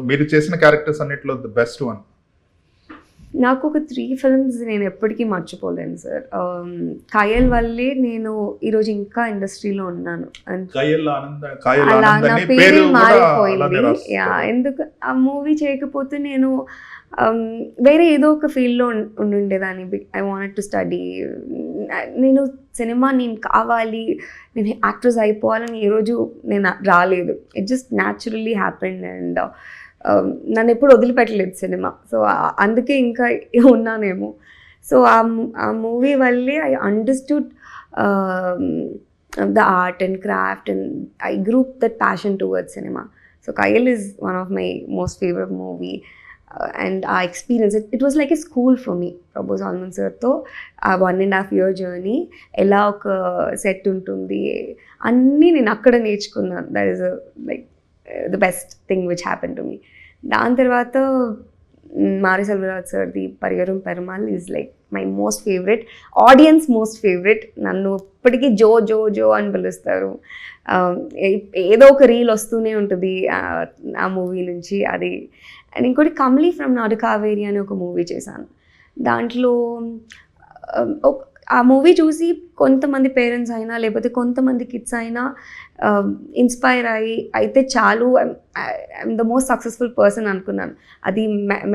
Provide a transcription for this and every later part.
మీరు చేసిన క్యారెక్టర్స్ అన్నిట్లో ద బెస్ట్ వన్? నాకు ఒక 3 ఫిల్మ్స్ నేను ఎప్పటికీ మర్చిపోలేను సార్. ఖయల్ వల్లే నేను ఈరోజు ఇంకా ఇండస్ట్రీలో ఉన్నాను. అలా నా పేరు మారిపోయింది. ఎందుకు ఆ మూవీ చేయకపోతే నేను వేరే ఏదో ఒక ఫీల్డ్లో ఉండుండేదాన్ని. I wanted to study. నేను కావాలి, నేను యాక్ట్రెస్ అయిపోవాలని ఈరోజు నేను రాలేదు. It just naturally happened and నన్ను ఎప్పుడు వదిలిపెట్టలేదు సినిమా. సో అందుకే ఇంకా ఉన్నానేమో. సో ఆ మూవీ వల్లే I understood the art and craft and I group that passion towards cinema. So Kayal is one of my most favourite movie. And ఆ experience it was like a school for me. Prabhu Solomon సార్తో ఆ 1.5 year journey, ఎలా ఒక set ఉంటుంది అన్నీ నేను అక్కడ నేర్చుకున్నాను. That is like the best thing which happen to me. దాని తర్వాత మారి సెల్వరాజ్ సార్ది Pariyerum Perumal is like my most favourite, audience most favourite. నన్ను ఇప్పటికీ జో జో జో అని పిలుస్తారు. ఏదో ఒక రీల్ వస్తూనే ఉంటుంది ఆ మూవీ నుంచి. అది అండ్ ఇంకోటి కమ్లీ ఫ్రమ్ నాడు కావేరి అని ఒక మూవీ చేశాను. దాంట్లో ఆ మూవీ చూసి కొంతమంది పేరెంట్స్ అయినా లేకపోతే కొంతమంది కిడ్స్ అయినా ఇన్స్పైర్ అయితే చాలు, I'm the most successful person అనుకున్నాను. అది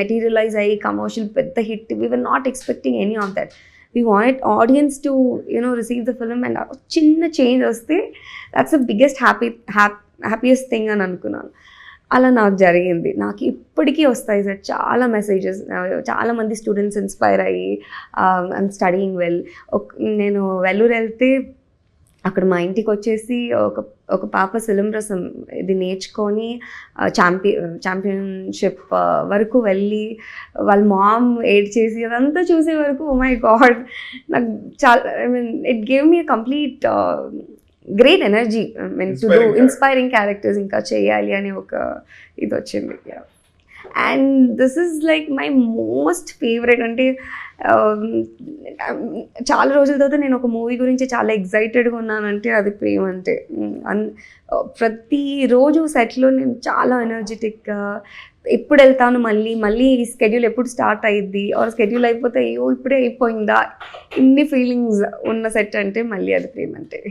మెటీరియలైజ్ అయ్యి కమర్షియల్ పెద్ద hit. We were not expecting any of that. We wanted audience to receive the film and చిన్న చేంజ్ వస్తే that's the biggest happiest thing అని అనుకున్నాను. అలా నాకు జరిగింది. నాకు ఇప్పటికీ వస్తాయి సార్ చాలా మెసేజెస్. చాలామంది స్టూడెంట్స్ ఇన్స్పైర్ అయ్యి ఐఎమ్ స్టడీయింగ్ వెల్. నేను వెల్లూరు వెళ్తే అక్కడ మా ఇంటికి వచ్చేసి ఒక పాప శిలంరసం ఇది నేర్చుకొని ఛాంపియన్షిప్ వరకు వెళ్ళి వాళ్ళ మామ్ ఎయిడ్ చేసి అదంతా చూసే వరకు ఓ మై గాడ్, నాకు చాలా it gave me complete great energy. To do inspiring characters ఇంకా చేయాలి అని ఒక ఇది వచ్చింది. And this is like my most favourite. అంటే చాలా రోజుల తర్వాత నేను ఒక మూవీ గురించి చాలా ఎగ్జైటెడ్గా ఉన్నానంటే అది ప్రేమ అంటే. ప్రతిరోజు సెట్లో నేను చాలా ఎనర్జెటిక్గా ఎప్పుడు వెళ్తాను, మళ్ళీ ఈ స్కెడ్యూల్ ఎప్పుడు స్టార్ట్ అయ్యిద్ది, ఆర్ స్కెడ్యూల్ అయిపోతే అయ్యో ఇప్పుడే అయిపోయిందా, ఇన్ని ఫీలింగ్స్ ఉన్న సెట్ అంటే మళ్ళీ అది ప్రేమ అంటే.